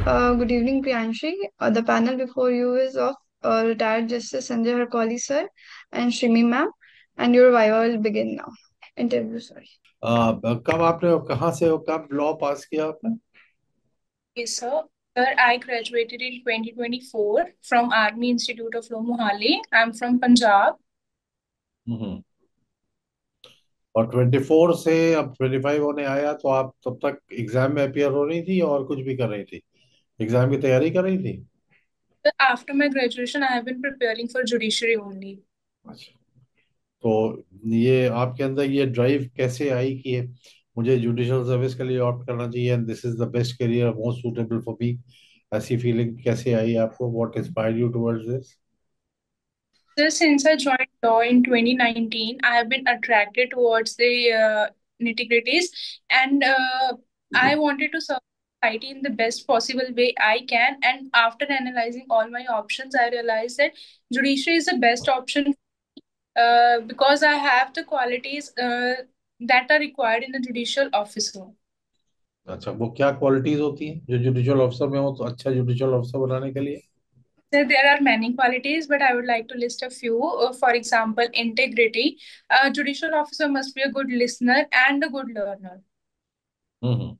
Good evening, Priyanshi. The panel before you is of retired Justice Sanjay Harkoli sir and Shrimi ma'am, and your viva will begin now. Interview, sorry. कब आपने कहाँ से हो कब law पास किया आपने? Yes, sir. Sir, I graduated in 2024 from Army Institute of Law, Mohali. I'm from Punjab. हम्म। और 24 से अब 25 होने आया तो आप तब तक एग्जाम में अपियर हो रही थी और कुछ भी कर रही थी? एग्जाम की तैयारी कर रही थी? Sir, after my graduation, I have been preparing for judiciary only. अच्छा। तो ये आपके अंदर ये ड्राइव कैसे आई कि मुझे जुडिशियल सर्विस के लिए ऑप्ट करना चाहिए and this is the best career most suitable for me? ऐसी फीलिंग कैसे आई आपको? What inspired you towards this? Sir, since I joined law in 2019, I have been attracted towards the nitty-gritties, and I wanted to serve society in the best possible way I can. And after analyzing all my options, I realized that judiciary is the best option because I have the qualities that are required in a judicial officer. अच्छा, वो क्या qualities होती हैं जो judicial officer में हो तो अच्छा जुडिशियल ऑफिसर बनाने के लिए? There are many qualities, but I would like to list a few. For example, integrity. A judicial officer must be a good listener and a good learner. हम्म।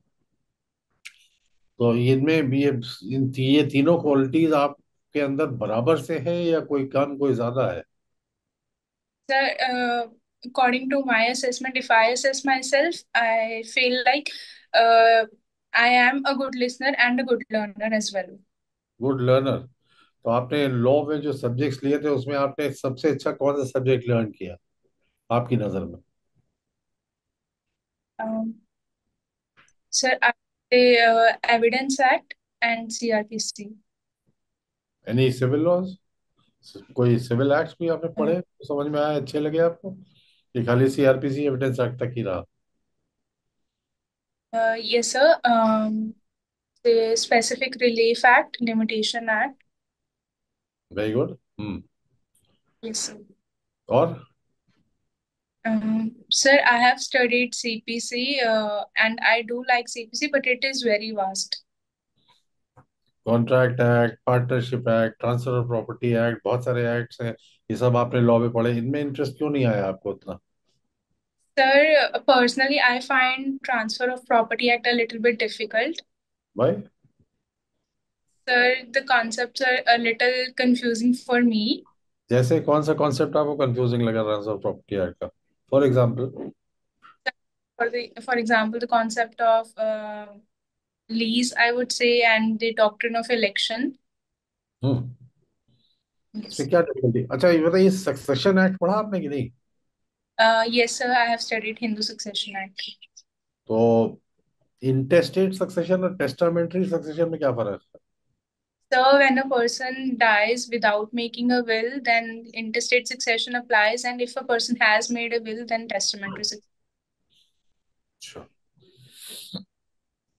तो इनमें भी ये तीनों क्वालिटीज आपके अंदर बराबर से है या कोई कम कोई ज्यादा है? Sir, according to my assessment, if I assess myself, I feel like uh, I am a good listener and a good learner as well. Good learner. तो आपने लॉ में जो सब्जेक्ट्स लिए थे उसमें आपने सबसे अच्छा कौन सा सब्जेक्ट लर्न किया आपकी नजर में? Um, Sir, I say Evidence Act and CRPC. Any civil laws? कोई सिविल एक्ट्स भी आपने Uh, पढ़े तो समझ में आए, अच्छे लगे आपको, कि खाली सीआरपीसी एविडेंस एक्ट तक ही रहा? yes, sir. The Specific Relief Act, Limitation Act. Very good. Hmm. Yes, sir. और Sir, I have studied CPC and I do like CPC, but it is very vast. Contract act, partnership act, transfer of property act, बहुत सारे acts हैं। ये सब आपने law में पढ़े, इनमें इंटरेस्ट क्यों नहीं आया आपको उतना? Sir, personally, I find Transfer of Property Act a little bit difficult. भाई? Sir, the concepts are a little confusing for me. जैसे कौन सा कॉन्सेप्ट आपको कंफ्यूजिंग लगा ट्रांसफर प्रॉपर्टी एक्ट का? For example? For example, the concept of lease, I would say, and the doctrine of election. हम्म। इसमें Yes. क्या difficulty? अच्छा ये बताइए, सक्सेशन एक्ट पढ़ा आपने कि नहीं? Yes, sir, I have studied Hindu Succession Act. तो इंटेस्टेट सक्सेशन और टेस्टामेंटरी सक्सेशन में क्या फर्क है? So, when a person dies without making a will, then intestate succession applies, and if a person has made a will, then testamentary succession. अच्छा।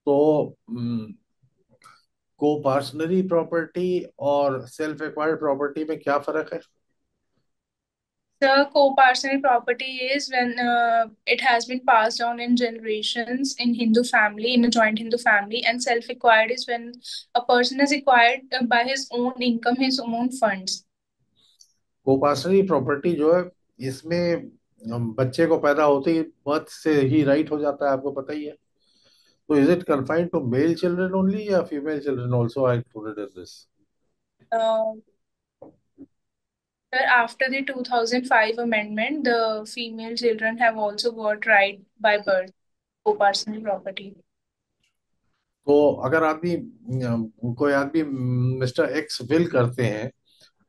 तो को parcenary property और सेल्फ एक्वायर्ड प्रॉपर्टी में क्या फर्क है? The co-partner property is when it has been passed down in generations in Hindu family, in a joint Hindu family, and self-acquired is when a person is acquired by his own income, his own funds. को parcenary property जो है, इसमें बच्चे को पैदा होते ही birth से ही right हो जाता है, आपको पता ही है। तो is it confined to male children only या female children also are included in this? Uh, After the 2005 amendment, the female children have also got right by birth, co-partner property. तो अगर आदमी कोई आदमी मिस्टर एक्स विल करते हैं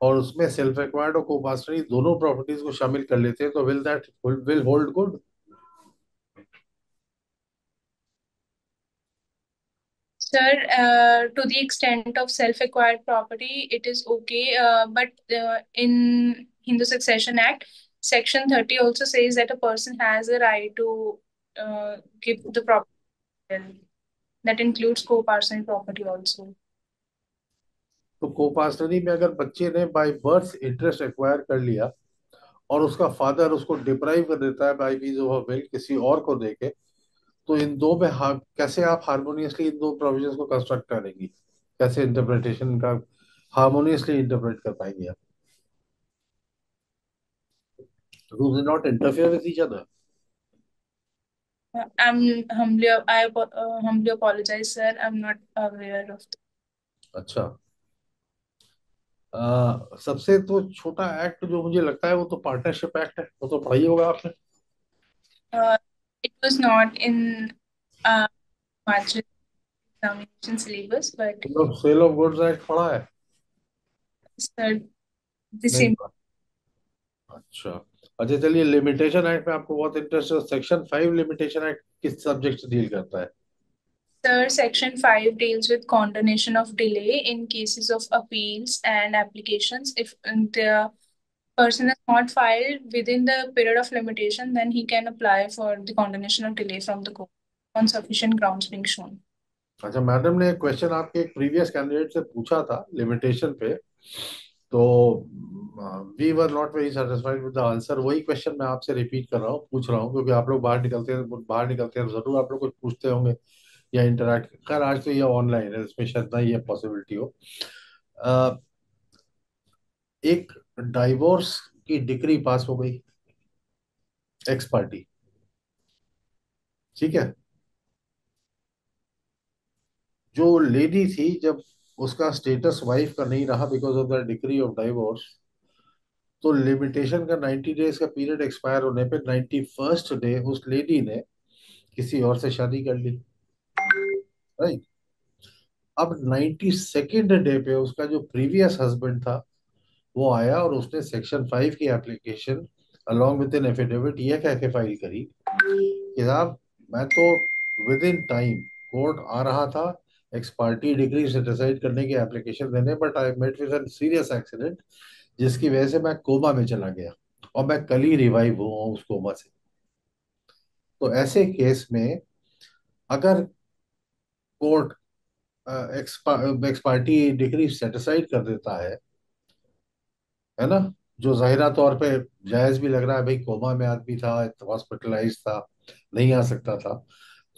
और उसमें सेल्फ एक्वायर्ड और कोपासरी दोनों प्रॉपर्टीज को शामिल कर लेते हैं तो will that will hold good? Sir, to the extent of self-acquired property, it is okay. But in Hindu Succession Act, Section 30 also says that a person has a right to give the property. That includes co-partner property also. तो कोपासरी में अगर बच्चे ने by birth interest acquire कर लिया और उसका father उसको डिप्राइव कर देता है बाय मींस ऑफ विल किसी और को देके, तो इन दो में कैसे आप हार्मोनियसली इन दो प्रोविजंस को कंस्ट्रक्ट करेंगी? कैसे इंटरप्रिटेशन का हार्मोनियसली इंटरप्रेट कर पाएंगे आप? Rules do not interfere with each other. I humbly apologize, sir. I'm not aware of. अच्छा. सबसे तो छोटा एक्ट जो मुझे लगता है वो तो पार्टनरशिप एक्ट है, वो तो पढ़ा ही होगा आपने. Uh, it was not in uh, much examination syllabus, but मतलब सेल ऑफ गुड्स एक्ट पढ़ा है? sir, the नहीं same. पढ़ा. अच्छा. अच्छा चलिए, लिमिटेशन एक्ट में आपको बहुत इंटरेस्ट है. सेक्शन 5 लिमिटेशन एक्ट किस सब्जेक्ट से डील करता है? Sir, Section 5 deals with condonation of delay in cases of appeals and applications. If the person is not filed within the period of limitation, then he can apply for the condonation of delay from the court on sufficient grounds being shown. अच्छा, madam ने एक question आपके एक previous candidate से पूछा था limitation पे, तो we were not very satisfied with the answer. वही क्वेश्चन मैं आपसे रिपीट कर रहा हूँ, पूछ रहा हूँ, क्योंकि आप लोग बाहर निकलते हैं तो जरूर आप लोग कुछ पूछते होंगे या इंटरैक्ट. खैर आज तो ये ऑनलाइन है, इसमें शायद ना ये पॉसिबिलिटी हो. अ, एक डाइवोर्स की डिक्री पास हो गई, एक्स पार्टी, ठीक है. जो लेडी थी, जब उसका स्टेटस वाइफ का नहीं रहा because of the decree of divorce, तो लिमिटेशन का 90 डेज का पीरियड एक्सपायर होने पे 91st डे उस लेडी ने किसी और से शादी कर ली, राइट. अब 92nd डे पे उसका जो प्रीवियस हस्बैंड था वो आया और उसने सेक्शन 5 की application along with an affidavit ये कह के फाइल करी कि साहब मैं तो विद इन टाइम कोर्ट आ रहा था एक्स पार्टी डिग्री से डिसाइड करने की एप्लीकेशन देने, but I met with an serious accident जिसकी वजह से मैं कोमा में चला गया और मैं कल ही रिवाइव हुआ हूँ उस कोमा से. तो ऐसे केस में अगर court ex parte decree set aside कर देता है ना, जो जाहिरा तौर पे जायज भी लग रहा है, भाई कोमा में आदमी था, हॉस्पिटलाइज था, नहीं आ सकता था,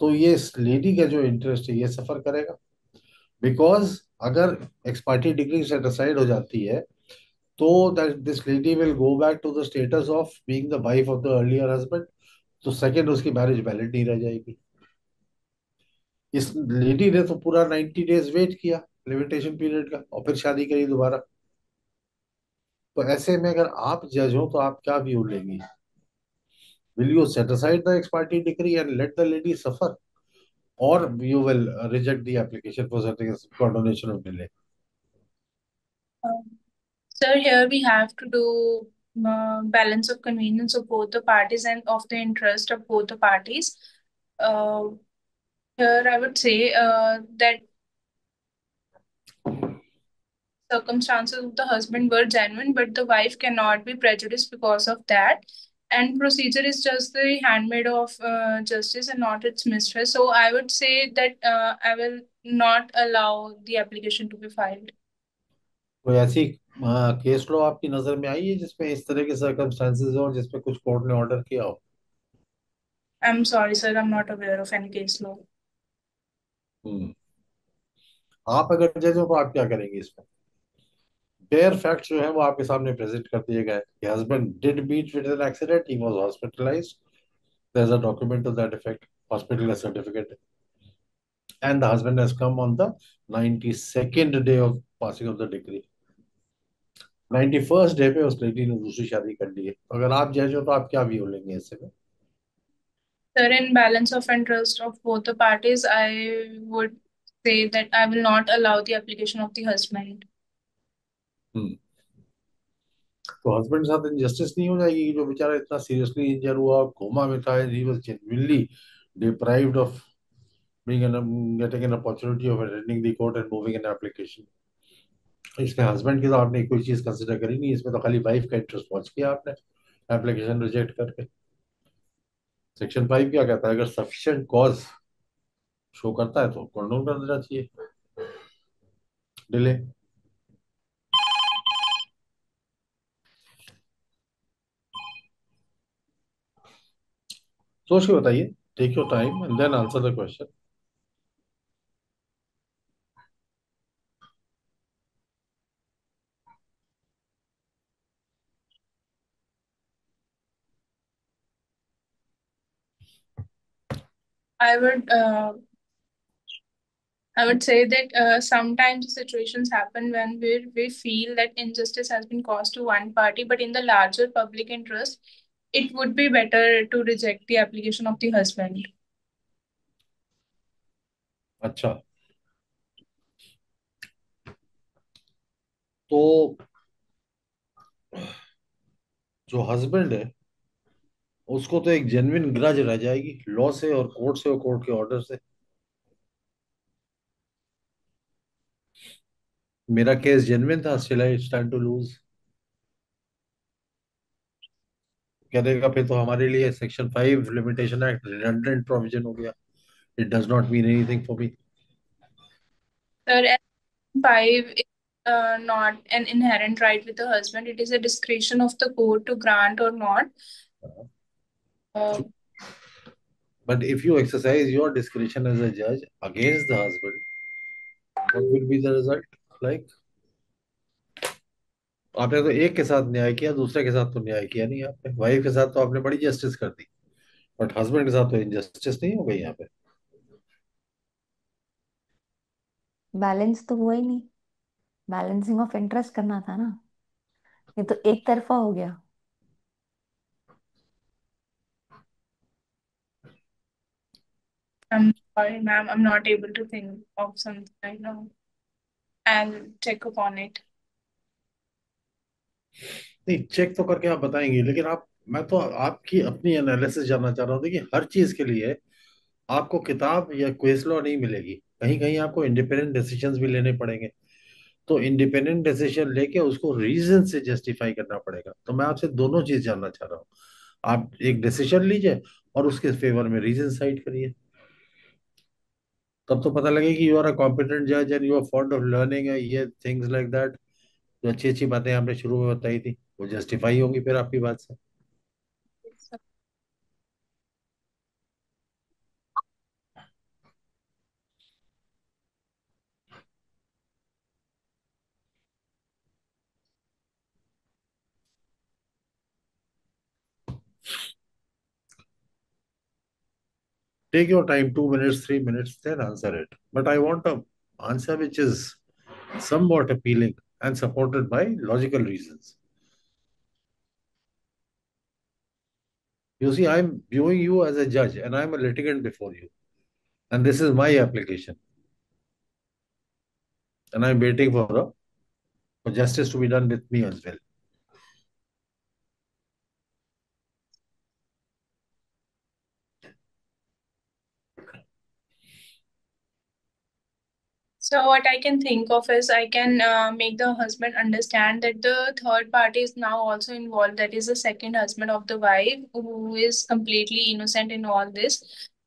तो ये इस लेडी का जो इंटरेस्ट है ये सफर करेगा. बिकॉज अगर एक्स पार्टी डिग्री सेटिसाइड हो जाती है तो that this lady will go back to the status of being the wife of the earlier husband. तो सेकंड उसकी मैरिज वैलिड नहीं रह जाएगी. इस लेडी ने तो पूरा 90 डेज वेट किया लिमिटेशन पीरियड का और फिर शादी करी दोबारा. तो ऐसे में अगर आप जज हो तो आप क्या व्यू लेंगे? Will you set aside the ex parte decree and let the lady suffer, or you will reject the application for setting condonation of delay? Um, Sir, here we have to do balance of convenience of both the parties and of the interest of both the parties. Uh, Here I would say that circumstances of the husband were genuine, but the wife cannot be prejudiced because of that. And procedure is just the handmaid of justice and not its mistress. So I would say that I will not allow the application to be filed. कोई ऐसी case लो आपकी नजर में आई है जिसमें इस तरह के सर्कमस्टांसेस हो और जिसमें कुछ कोर्ट ने ऑर्डर किया हो? I'm sorry, sir, I'm not aware of any case law. हम्म. आप अगर जज हो तो आप क्या करेंगे इसमें? बेयर फैक्ट जो है वो आपके सामने प्रेजेंट कर दिए गए कि husband did meet with an accident, he was hospitalised, there is a document to that effect, hospital certificate, and the husband has come on the 92nd day of passing of the decree. 91st day पे उस lady ने दूसरी शादी कर ली है. तो अगर आप जज हो तो आप क्या व्यू लेंगे ऐसे में? Sir, in balance of interest of both the parties, I would say that I will not allow the application of the husband. हम्म. तो हस्बैंड के साथ इनजस्टिस नहीं हो जाएगी कि जो बेचारा इतना सीरियसली इंजर हुआ, कोमा में था, he was genuinely deprived of being an getting an opportunity of attending the court and moving an application. इसमें हस्बैंड की तो आपने कोई चीज कंसिडर करी नहीं, इसमें तो खाली वाइफ का इंटरेस्ट वॉच किया आपने एप्लीकेशन रिजेक्ट करके. सेक्शन 5 क्या कहता है? अगर सफिशिएंट कॉज शो करता है तो कंडोम कर देना चाहिए डिले. सोच के बताइए. Take your time and then answer the question. I would uh, I would say that sometimes situations happen when we feel that injustice has been caused to one party, but in the larger public interest, it would be better to reject the application of the husband. अच्छा, तो जो husband है उसको तो एक genuine grudge रह जाएगी law से और कोर्ट के ऑर्डर से। मेरा केस जेन्युइन था, still I stand to lose. कहने का फिर तो हमारे लिए section 5 limitation act redundant provision हो गया। It does not mean anything for me. Sir, five is not an inherent right with the husband. It is a discretion of the court to grant or not. Uh, But if you exercise your discretion as a judge against the husband, what will be the result? Like, आपने तो एक के साथ न्याय किया, दूसरे के साथ तो न्याय किया नहीं। आपने वाइफ के साथ तो आपने बड़ी जस्टिस कर दी, बट हस्बैंड के साथ तो इनजस्टिस नहीं हो गई यहाँ पे। बैलेंस तो हुआ ही नहीं। बैलेंसिंग ऑफ इंटरेस्ट करना था ना, ये तो एक तरफा हो गया। I'm sorry, ma'am. I'm not able to think of something right now. I'll check upon it. नहीं, चेक तो करके आप बताएंगे, लेकिन आप, मैं तो आपकी अपनी एनालिसिस जानना चाह रहा हूँ। देखिए, हर चीज के लिए आपको किताब या क्विज लॉ नहीं मिलेगी। कहीं कहीं आपको इंडिपेंडेंट डिसीजंस भी लेने पड़ेंगे। तो इंडिपेंडेंट डिसीजन लेके उसको रीजन से जस्टिफाई करना पड़ेगा। तो मैं आपसे दोनों चीज जानना चाह रहा हूँ। आप एक डिसीजन लीजिए और उसके फेवर में रीजन साइड करिए, तब तो पता लगे कि यू आर अ कॉम्पिटेंट जज and you are fond of learning ये थिंग्स लाइक दैट। जो अच्छी अच्छी बातें आपने शुरू में बताई थी वो जस्टिफाई होगी फिर आपकी बात से। So, Take your time, 2 minutes, 3 minutes, then answer it. But I want a answer which is somewhat appealing and supported by logical reasons. You see, I'm viewing you as a judge and I'm a litigant before you. And this is my application. And I'm waiting for justice to be done with me as well. so what I can think of is I can make the husband understand that the third party is now also involved. That is the second husband of the wife who is completely innocent in all this.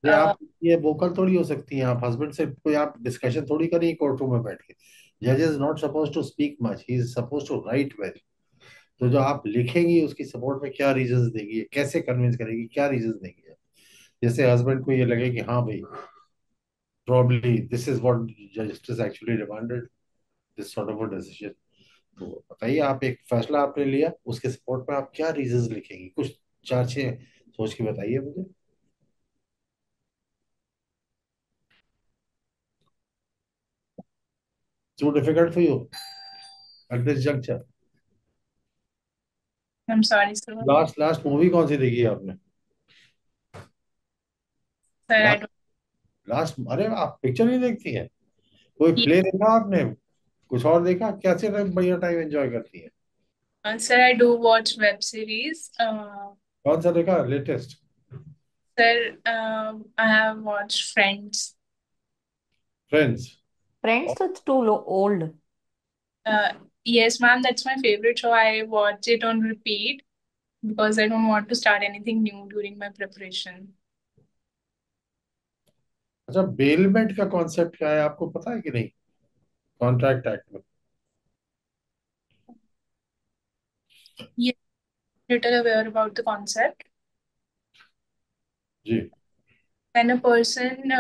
ये Uh, आप ये vocal थोड़ी हो सकती हैं। आप husband से कोई आप डिस्कशन थोड़ी करिए कोर्ट रूम में बैठ के। जज is not suppose to speak much, he is suppose to write well. तो जो आप लिखेंगी उसकी सपोर्ट में क्या रीजंस देगी, कैसे कन्विंस करेगी, क्या रीजंस देगी। जैसे हस्बैंड को ये लगे कि हाँ भाई, probably this is what justice actually demanded, this sort of a decision। तो बताइए, आप एक फैसला आपने लिया, उसके सपोर्ट में आप क्या रीजंस लिखेंगी? कुछ 4-6 सोच के बताइए मुझे। Too difficult for you at this juncture? I'm sorry, sir. Last last movie कौन सी देखी है आपने? Sir, I last don't. Last अरे, आप पिक्चर नहीं देखती हैं? कोई प्ले देखा आपने? कुछ और देखा? कैसे बढ़िया टाइम एंजॉय करती है? Sir, I do watch web series. कौन सा देखा latest? Sir, I have watched Friends. Friends? Friends तो too old. Uh, yes, ma'am, that's my favorite show. I watch it on repeat because I don't want to start anything new during my preparation. अच्छा, bailment का concept क्या है आपको पता है कि नहीं, कॉन्ट्रैक्ट एक्ट में? Yes, little aware about the concept. जी। When a person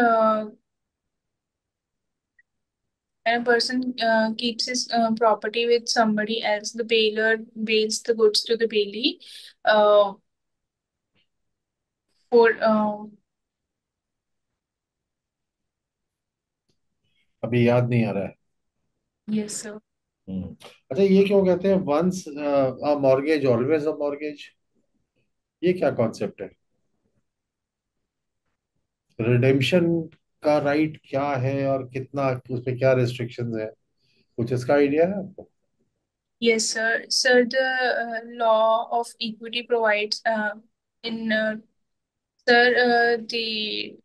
keeps his property with somebody else, the bailer bails the goods to the bailee uh, for अभी याद नहीं आ रहा है। Yes, sir. हम्म। अच्छा, ये क्यों कहते हैं once a mortgage always a mortgage? ये क्या कॉन्सेप्ट है? रिडेम्पशन का राइट क्या है और कितना, उस पे क्या रेस्ट्रिक्शंस है? कुछ इसका आइडिया है आपको? Yes, sir. Sir, the law of equity provides in sir the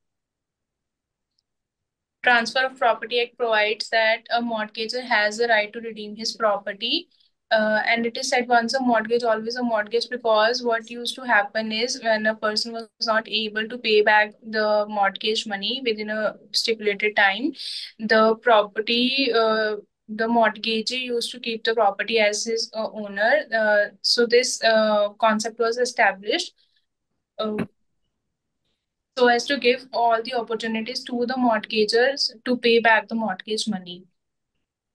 Transfer of Property Act provides that a mortgagor has the right to redeem his property. And it is said once a mortgage, always a mortgage, because what used to happen is when a person was not able to pay back the mortgage money within a stipulated time, the mortgagee used to keep the property as his owner. So this concept was established. Uh, so as to give all the opportunities to the mortgagors to pay back the mortgage money.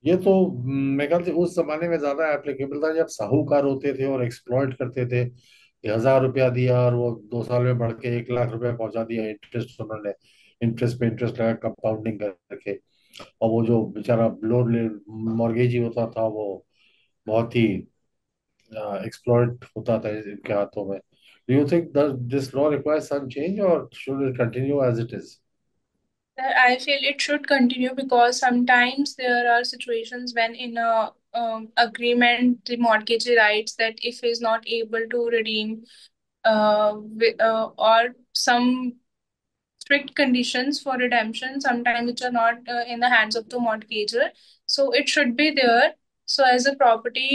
ये तो मेरे ख्याल से उस जमाने में ज्यादा applicable था जब साहूकार होते थे और एक्सप्लॉइट करते थे कि 1,000 रुपया दिया और वो 2 साल में बढ़ के 1 लाख रुपया पहुंचा दिया, इंटरेस्ट उन्होंने इंटरेस्ट पे इंटरेस्ट लगा कंपाउंडिंग करके। और वो जो बेचारा लोन मॉर्गेजी होता था वो बहुत ही एक्सप्लॉइट होता था इनके हाथों में। Do you think this law requires some change और should it continue as it is? I feel it should continue because sometimes there are situations when in a agreement the mortgagee writes that if he is not able to redeem or some strict conditions for redemption sometimes which are not in the hands of the mortgager, so it should be there so as the property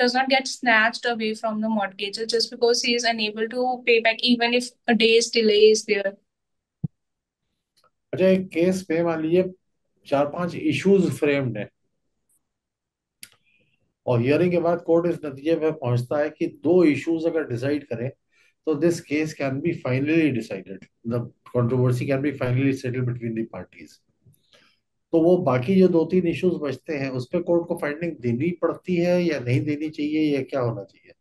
does not get snatched away from the mortgager just because he is unable to pay back even if a day's delay is there. अच्छा, एक case में मान लीजिए 4-5 issues framed है और hearing के बाद court इस नतीजे पे पहुंचता है कि 2 इश्यूज अगर डिसाइड करें तो this case can be finally decided, the controversy can be finally settled between the parties. तो वो बाकी जो 2-3 इश्यूज बचते हैं उस पे कोर्ट को फाइंडिंग देनी पड़ती है या नहीं देनी चाहिए, या क्या होना चाहिए?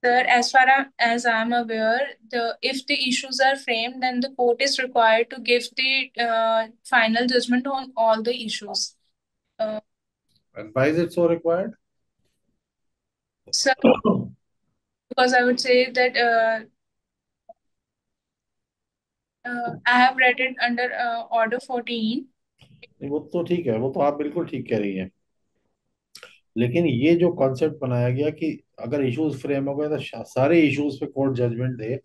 Sir, as far as I'm aware, if the issues are framed, then the court is required to give the final judgment on all the issues. Uh, And why is it so required? so, because I would say that I have read it under Order 14. वो तो ठीक है, वो तो आप बिल्कुल ठीक कह रही हैं, लेकिन ये जो कॉन्सेप्ट बनाया गया कि अगर इश्यूज फ्रेम हो गए तो सारे इश्यूज पे कोर्ट जजमेंट दे,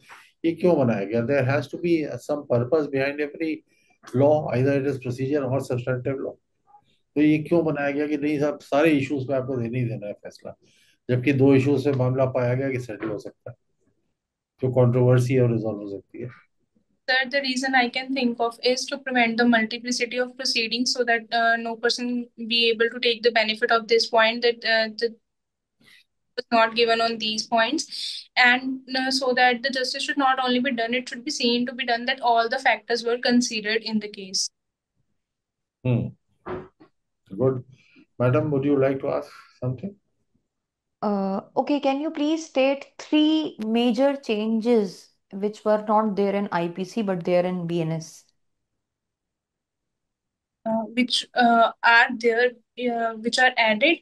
ये क्यों बनाया गया? There has to be some purpose behind every law, either it is procedure और सब्सटेंटिव लॉ। तो ये क्यों बनाया गया कि नहीं साहब सारे इश्यूज पे आपको देने ही देना है फैसला, जबकि 2 इश्यूज से मामला पाया गया कि सेटल हो सकता है, जो कंट्रोवर्सी है और रिजॉल्व हो सकती है? Sir, the reason I can think of is to prevent the multiplicity of proceedings so that no person be able to take the benefit of this point that the was not given on these points, and so that the justice should not only be done, it should be seen to be done that all the factors were considered in the case. Hmm, good. Madam, would you like to ask something? Okay, can you please state three major changes which were not there in IPC but there in BNS? Which are there, which are added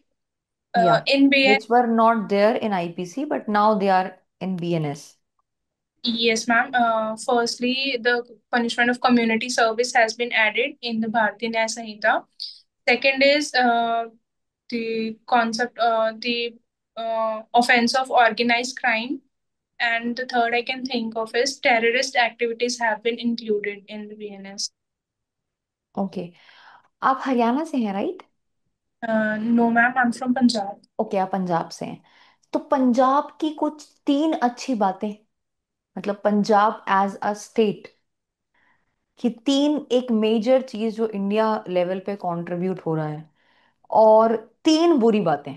Yeah, in BN. which were not there in IPC but now they are in BNS. Yes, ma'am. Firstly, the punishment of community service has been added in the Bharatiya Nyaya Sanhita. Second is the offense of organized crime. And the third I can think of is terrorist activities have been included in the BNS. Okay. आप हरियाणा से हैं, right? No, ma'am, I'm from Punjab. Okay, आप पंजाब से हैं। तो पंजाब की कुछ तीन अच्छी बातें, मतलब पंजाब एज अ स्टेट की तीन एक मेजर चीज जो इंडिया लेवल पे कंट्रीब्यूट हो रहा है, और तीन बुरी बातें।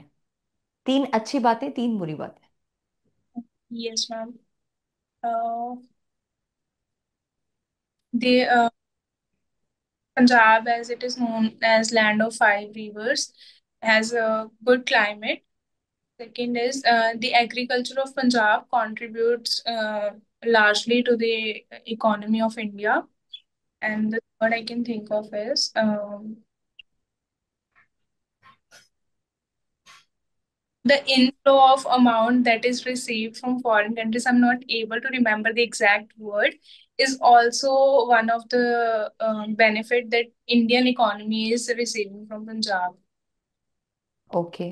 तीन अच्छी बातें, तीन बुरी बातें। Yes, ma'am. Uh, the Punjab, as it is known as land of five rivers, has a good climate. Second is the agriculture of Punjab contributes largely to the economy of India. And the third I can think of is the inflow of amount that is received from foreign countries. I'm not able to remember the exact word. Is also one of the benefit that Indian economy is receiving from Punjab. Okay,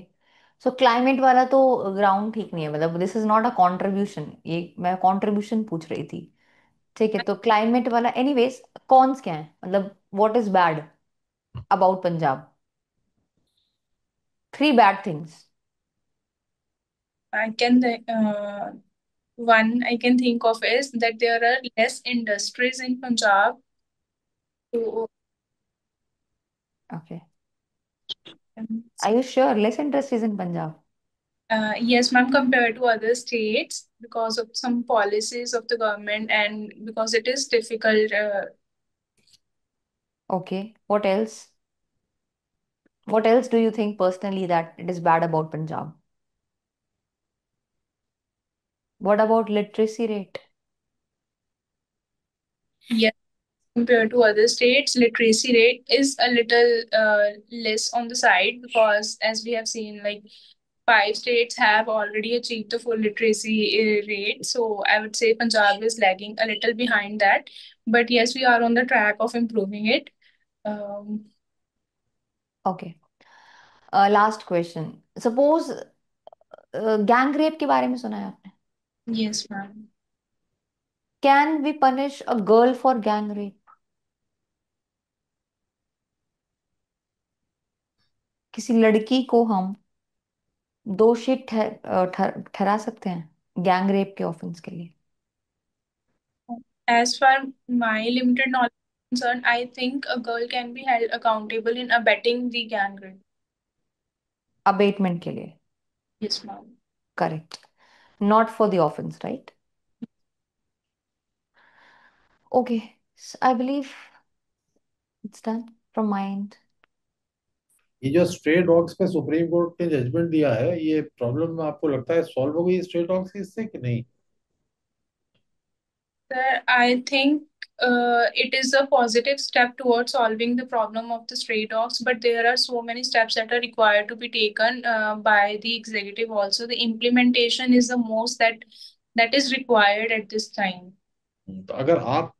so climate वाला तो ground ठीक नहीं है, मतलब this is not a contribution, ये मैं contribution पूछ रही थी। ठीक है, तो क्लाइमेट वाला एनीवेज, कॉन्स क्या है, मतलब what is bad about Punjab, 3 bad things। I can one I can think of is that there are less industries in Punjab. So, okay, um, are you sure less industries in Punjab? yes, ma'am, compared to other states because of some policies of the government and because it is difficult. Okay, what else do you think personally that it is bad about Punjab? What about literacy rate? Yes, compared to other states, literacy rate is a little less on the side because, as we have seen, like 5 states have already achieved the full literacy rate. So I would say Punjab is lagging a little behind that. But yes, we are on the track of improving it. Um, okay, last question, suppose gang rape के बारे में सुना है आपने? yes, ma'am. Can we punish a girl for gang rape? किसी लड़की को हम दोषी ठहरा सकते हैं गैंग रेप के ऑफेंस के लिए? As far my limited knowledge is concerned, I think a girl can be held accountable in abetting the gang rape. Abetment के लिए? Yes, ma'am. Correct, not for the offence, right? Okay, I believe it's done from my end. ये जो stray dogs पे Supreme Court ने judgement दिया है, ये problem आपको लगता है सॉल्व हो गई स्ट्रे डॉग्स की इससे कि नहीं? Sir, I think it is a positive step towards solving the problem of the stray dogs, but there are so many steps that are required to be taken by the executive also. The implementation is the most that is required at this time. तो अगर आप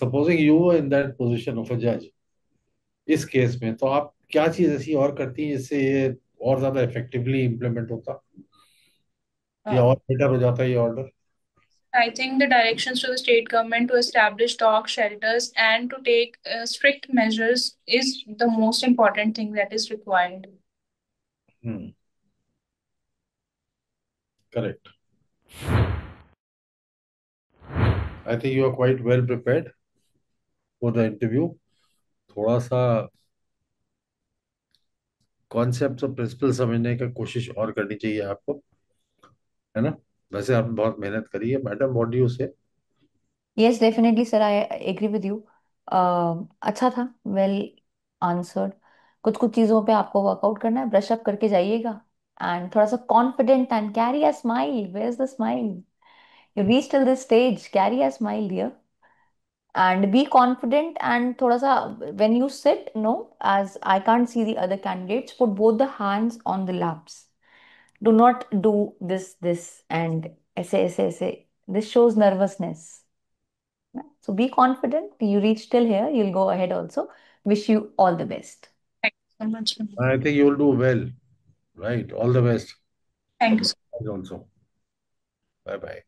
supposing you in that position of a जज इस case में, तो आप क्या चीज ऐसी और करती हैं जिससे ये और ज्यादा इफेक्टिवली इम्प्लीमेंट होता या Uh, और बेटर हो जाता है ये order? I think the directions to the state government to establish dog shelters and to take strict measures is the most important thing that is required. Hmm, correct. I think you are quite well prepared for the interview. थोड़ा सा concept और principal समझने की कोशिश और करनी चाहिए आपको, है ना? वैसे आपने बहुत मेहनत करी है madam, what do you say? Yes definitely sir, I agree with you. अच्छा था, वेल आंसर्ड। कुछ कुछ चीज़ों पे आपको वर्कआउट करना है, ब्रश अप करके जाइएगा, एंड थोड़ा सा confident and carry a smile, where is the smile? You reach till this stage, carry a smile dear, and be confident, and thoda sa when you sit, no, as I can't see the other candidates, put both the hands on the laps. Do not do this and ऐसे this shows nervousness. So be confident, you reach till here, you'll go ahead also. Wish you all the best. Thank you so much. I think you will do well, right? All the best Thank from you so also. Bye bye.